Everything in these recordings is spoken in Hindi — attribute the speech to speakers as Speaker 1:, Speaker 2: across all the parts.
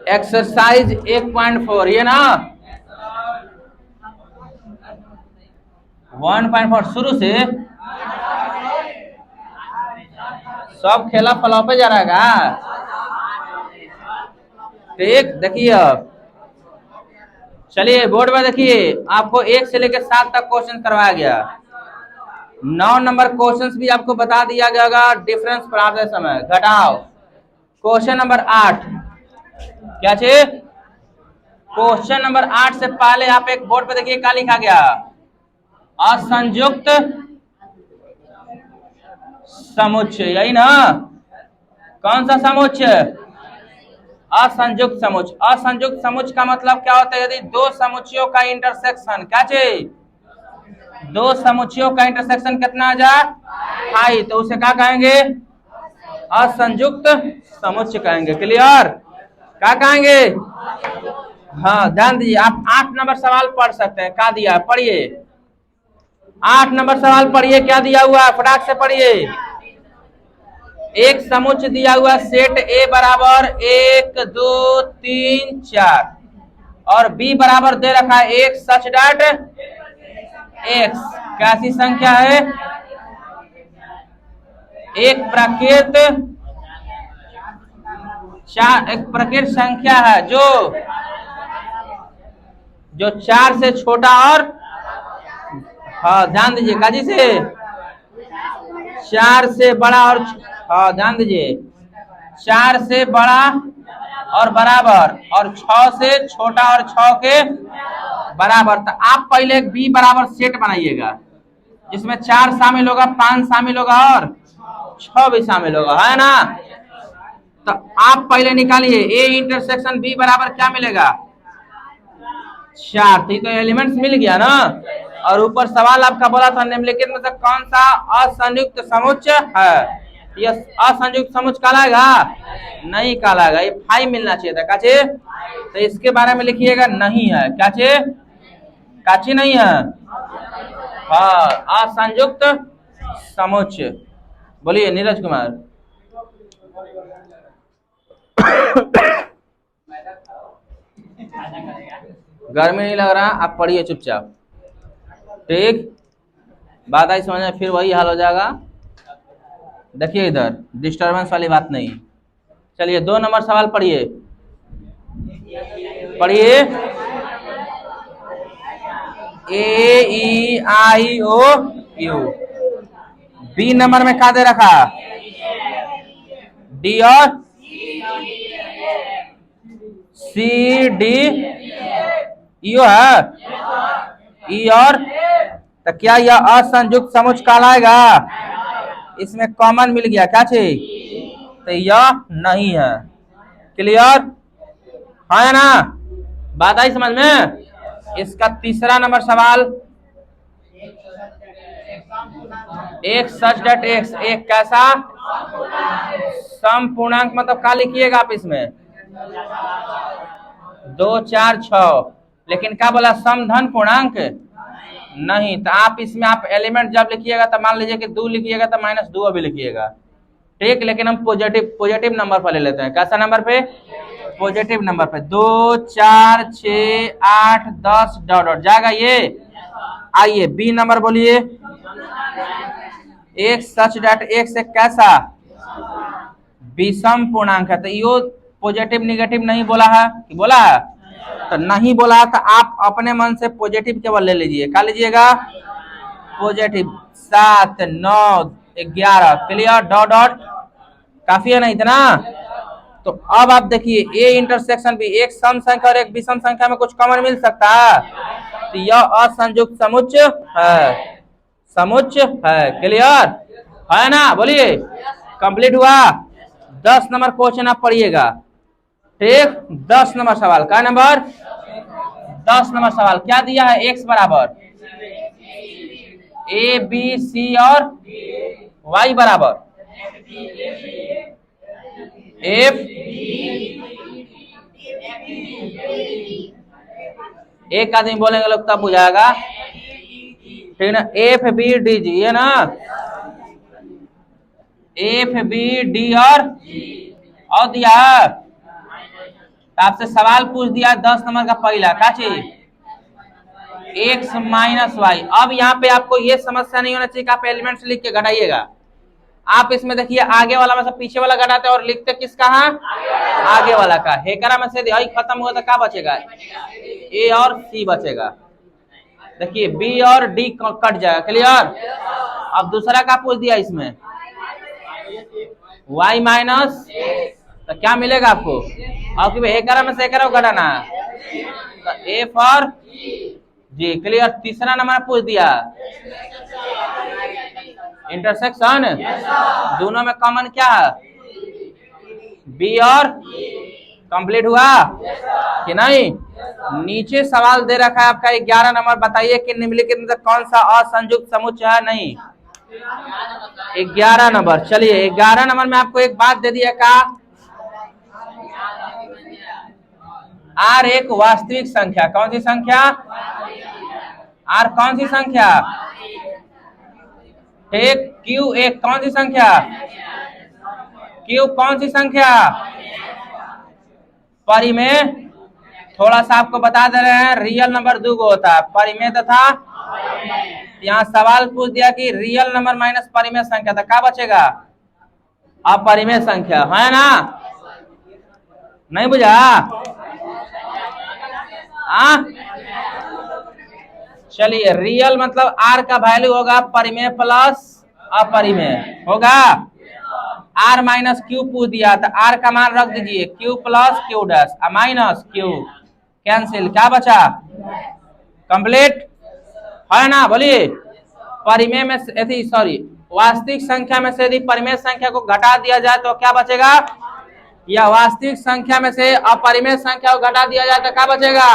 Speaker 1: एक्सरसाइज 1.4 ये ना 1.4 शुरू से सब खेला फ्लॉप पे जा रहा है का? ठीक, देखिए अब चलिए बोर्ड में देखिए, आपको 1 से लेकर 7 तक क्वेश्चन करवाया गया। 9 नंबर क्वेश्चंस भी आपको बता दिया गया होगा डिफरेंस पढ़ाते समय। घटाओ क्वेश्चन नंबर 8 क्या चीज? क्वेश्चन नंबर 8 से पहले आप एक बोर्ड पे देखिए क्या लिखा गया, असंयुक्त समुच्चय, यही ना? कौन सा समुच्चय? असंयुक्त समुच्चय। असंयुक्त समुच्चय का मतलब क्या होता है? यदि दो समुच्चयों का इंटरसेक्शन, क्या चीज? दो समुच्चयों का इंटरसेक्शन कितना आ जाए? हाई, तो उसे क्या कहेंगे? असंयुक्त समुच्चय कहेंगे। क्लियर? क्या कहेंगे? हाँ, ध्यान दीजिए, आप 8 नंबर सवाल पढ़ सकते हैं। क्या दिया? पढ़िए 8 नंबर सवाल पढ़िए, क्या दिया हुआ है फटाक से पढ़िए। एक समुच्चय दिया हुआ सेट ए बराबर 1 2 3 4 और बी बराबर दे रखा है 1 सच डैट एक्स। कैसी संख्या है? एक प्रकृत संख्या है जो 4 से छोटा और, हाँ ध्यान दीजिए, काजी से 4 से बड़ा और, हाँ ध्यान दीजिए, 4 से बड़ा और बराबर और 6 से छोटा और 6 के बराबर। तो आप पहले एक बी बराबर सेट बनाइएगा जिसमें 4 शामिल होगा, 5 शामिल होगा और 6 भी शामिल होगा, है ना? तो आप पहले निकालिए ए इंटरसेक्शन बी बराबर क्या मिलेगा? 4। तो एलिमेंट्स मिल गया ना। और ऊपर सवाल आपका बोला था निम्नलिखित में से कौन सा असंयुक्त समुच्चय है? यह असंयुक्त समुच्चय कहलाएगा? नहीं कहलाएगा, ये 5 मिलना चाहिए था। काचे? तो इसके बारे में लिखिएगा नहीं है। काचे? काची नहीं है? हाँ, असंयुक्त समुच्चय। बोलिए नीरज कुमार। गर्मी नहीं लग रहा, आप पढ़िए चुपचाप। ठीक, बात आई समझ में? फिर वही हाल हो जाएगा। देखिए इधर डिस्टरबेंस वाली बात नहीं। चलिए 2 नंबर सवाल पढ़िए, पढ़िए। ए ई आई ओ यू। बी नंबर में क्या दे रखा? डी और सी डी यो है, ई और, तो क्या यह असंयुक्त समुच्चय कहलाएगा? इसमें कॉमन मिल गया, क्या चीज? तो यह नहीं है। क्लियर है ना? बात आई समझ में? इसका तीसरा नंबर सवाल, एक सच डट एक्स, एक कैसा सम पूर्णांक, मतलब क्या लिखिएगा आप इसमें? 2 4 6, लेकिन क्या बोला? सम धन पूर्णांक नहीं। तो आप इसमें आप एलिमेंट जब लिखिएगा तो मान लीजिए कि 2 लिखिएगा तो -2 भी लिखिएगा। ठीक, लेकिन हम पॉजिटिव नंबर पर ले लेते हैं। कैसा नंबर पे? पॉजिटिव नंबर पे। 2 4 6 8 10 डॉट डॉट जाएगा ये। आइए बी नंबर बोलिए। एक सच डैट एक्स एक कैसा विषम पूर्णांक है। तो यो पॉजिटिव निगेटिव नहीं बोला है कि बोला है? तो नहीं बोला है तो आप अपने मन से पॉजिटिव केवल ले लीजिए। क्या लीजिएगा? पॉजिटिव। 7 9 11। क्लियर? डॉट डॉट काफी है ना इतना? तो अब आप देखिए ए इंटरसेक्शन भी, एक सम संख्या और एक विषम संख्या में कुछ कॉमन मिल सकता है? तो यह असंयुक्त समुच्चय है, समुच्चय है। क्लियर है ना? बोलिए कंप्लीट हुआ। 10 नंबर क्वेश्चन आप पढ़िएगा। ठीक, 10 नंबर सवाल। क्या नंबर? 10 नंबर सवाल क्या दिया है? एक्स बराबर ए बी सी और वाई बराबर एफ, एक आदमी बोलेंगे लोग तब बुझाएगा। ठीक ना? एफ बी डी जी, ये ना एफ बी डी और दिया तो आपसे सवाल पूछ दिया 10 नंबर का पहला क्या चीज x माइनस वाई। अब यहाँ पे आपको ये समस्या नहीं होना चाहिए कि आप एलिमेंट्स लिख के घटाइएगा। आप इसमें देखिए आगे वाला में से पीछे वाला घटाते और लिखते किसका है आगे वाला का। हेकरा में से आई खत्म हुआ तो क्या बचेगा ए और सी बचेगा। देखिए बी और डी कट जाएगा। क्लियर। अब दूसरा का पूछ दिया इसमें y माइनस तो क्या मिलेगा आपको। अब हेकरा में से हेकरा घटाना तो ए फॉर जी। क्लियर। तीसरा नंबर पूछ दिया इंटरसेक्शन दोनों में कॉमन क्या है बी और कंप्लीट हुआ कि नहीं। नीचे सवाल दे रखा है आपका 11 नंबर। बताइए कि निम्नलिखित में से कौन सा असंयुक्त समुच्चय है। नहीं 11 नंबर। चलिए 11 नंबर में आपको एक बात दे दिया का आर एक वास्तविक संख्या। कौन सी संख्या आर कौन सी संख्या एक क्यू एक कौन सी संख्या क्यू कौन सी संख्या परिमेय। थोड़ा सा आपको बता दे रहे हैं रियल नंबर दो को होता है परिमेय तथा यहाँ सवाल पूछ दिया कि रियल नंबर माइनस परिमेय संख्या था क्या बचेगा अपरिमेय संख्या है ना। नहीं बुझा चलिए रियल मतलब आर का वैल्यू होगा परिमेय प्लस अपरिमेय होगा। आर माइनस क्यू पूछ दिया था आर का मान रख दीजिए Q plus Q dash minus Q cancel क्या बचा कंप्लीट है ना। बोलिए परिमेय में यदि सॉरी वास्तविक संख्या में से यदि परिमेय संख्या को घटा दिया जाए तो क्या बचेगा या वास्तविक संख्या में से अपरिमेय संख्या को घटा दिया जाए तो क्या बचेगा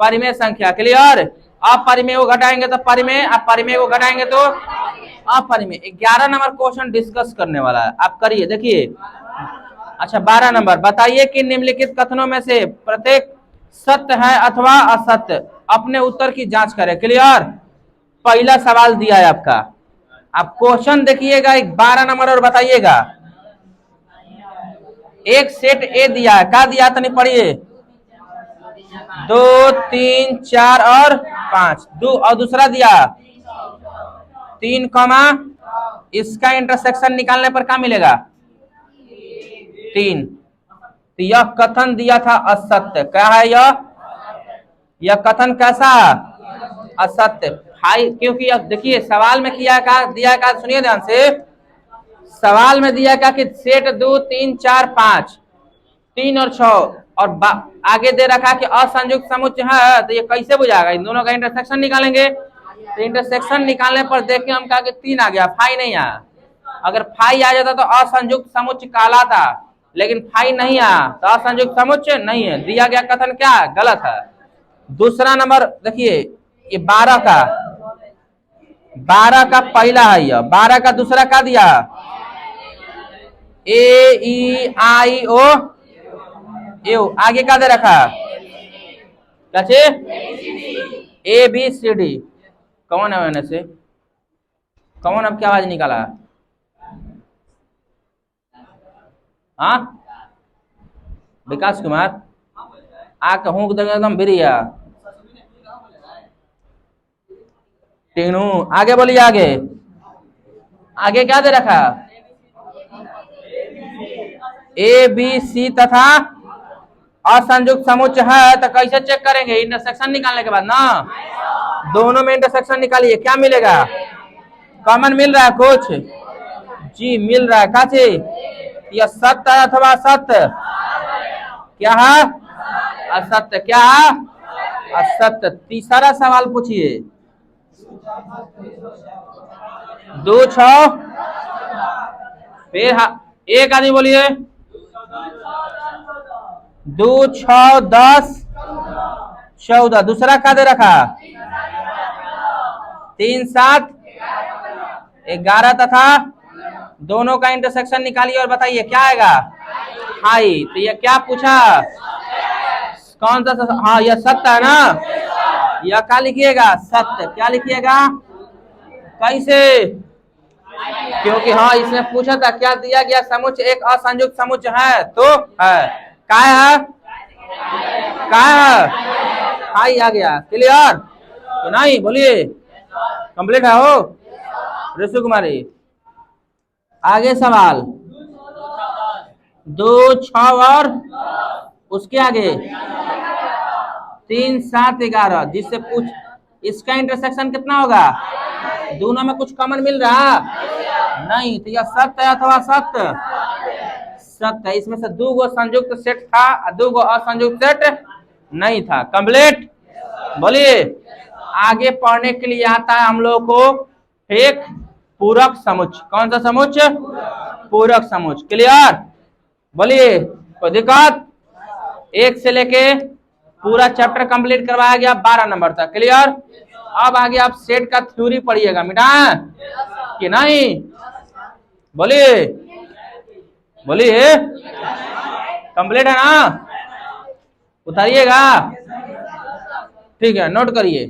Speaker 1: परिमेय संख्या। क्लियर। अपरिमेय को घटाएंगे तो परिमेय अपरिमेय को घटाएंगे तो अपरिमेय। 11 नंबर क्वेश्चन डिस्कस करने वाला है आप करिए देखिए। अच्छा 12 नंबर बताइए कि निम्नलिखित कथनों में से प्रत्येक सत्य है अथवा असत्य। अपने उत्तर की जांच करें। क्लियर। पहला सवाल दिया है आपका आप क्वेश्चन देखिएगा 12 नंबर और बताइएगा। एक सेट ए दिया है क्या दिया तो नहीं पढ़िए 2 3 4 और 5 दो और दूसरा दिया 3 कॉमा इसका इंटरसेक्शन निकालने पर क्या मिलेगा 3। तो यह कथन दिया था असत्य। क्या है यह कथन कैसा असत्य भाई क्योंकि अब देखिए सवाल में किया का दिया का सुनिए ध्यान से। सवाल में दिया का कि सेट 2 3 4 5 3 और 6 और आगे दे रखा कि असंयुक्त समुच्चय है तो ये कैसे बुझाएगा इन दोनों का इंटरसेक्शन निकालेंगे। तो इंटरसेक्शन निकालने पर देखें हम कहा कि 3 आ गया फाई नहीं आया। अगर फाई आ जाता तो असंयुक्त समुच्चय कहलाता लेकिन फाई नहीं आया तो असंयुक्त समुच्चय नहीं है। दिया गया कथन क्या गलत है। दूसरा नंबर देखिए ये 12 का पहला है यह 12 का दूसरा क्या दिया ए ई आई ओ ए आगे क्या दे रखा कैसे ए बी सी डी। कौन है मैंने से कौन अब क्या आवाज निकाला हाँ विकास कुमार आ कहूँ एकदम बिरिया टीनू आगे बोलिए आगे आगे क्या दे रखा ए बी सी तथा असंयुक्त समुच्चय है तो कैसे चेक करेंगे इंटरसेक्शन निकालने के बाद ना। दोनों में इंटरसेक्शन निकालिए क्या मिलेगा कॉमन मिल रहा है कुछ जी मिल रहा है क्या चीज यह सत्य है अथवा असत्य क्या है असत्य क्या है असत्य। तीसरा सवाल पूछिए 2 6 फिर एक आदमी बोलिए 2 6 10 14 दूसरा क्या दे रखा 3 7 11 तथा दोनों का इंटरसेक्शन निकालिए और बताइए क्या आएगा हाई। तो ये क्या पूछा कौन सा हाँ यह सत्य है ना। यह क्या लिखिएगा सत्य। क्या लिखिएगा कैसे क्योंकि हाँ इसमें पूछा था क्या दिया गया समुच्चय एक असंयुक्त समुच्चय है तो है क्या है का आई आ गया। क्लियर तो नहीं, बोलिए कंप्लीट है हो ऋषु कुमारी। आगे सवाल 2 6 और उसके आगे 3 7 11, जिससे पूछ इसका इंटरसेक्शन कितना होगा? दोनों में कुछ कॉमन मिल रहा नहीं, तो यह सत्य है अथवा सत्य? सत्य है। इसमें से 2 गो संयुक्त सेट था और 2 गो असंयुक्त सेट नहीं था। कंप्लीट बोलिए। आगे पढ़ने के लिए आता है हम लोग को एक पूरक समुच्चय। कौन सा समुच्चय? पूरक समुच्चय। क्लियर बोलिए। कोई दिक्कत? 1 से लेके पूरा चैप्टर कंप्लीट करवाया गया 12 नंबर तक। क्लियर। अब आगे आप सेट का थ्योरी पढ़िएगा बेटा कि नहीं? बोलिए बोलिए। कंप्लीट है ना? उतारिएगा। ठीक है, नोट करिए।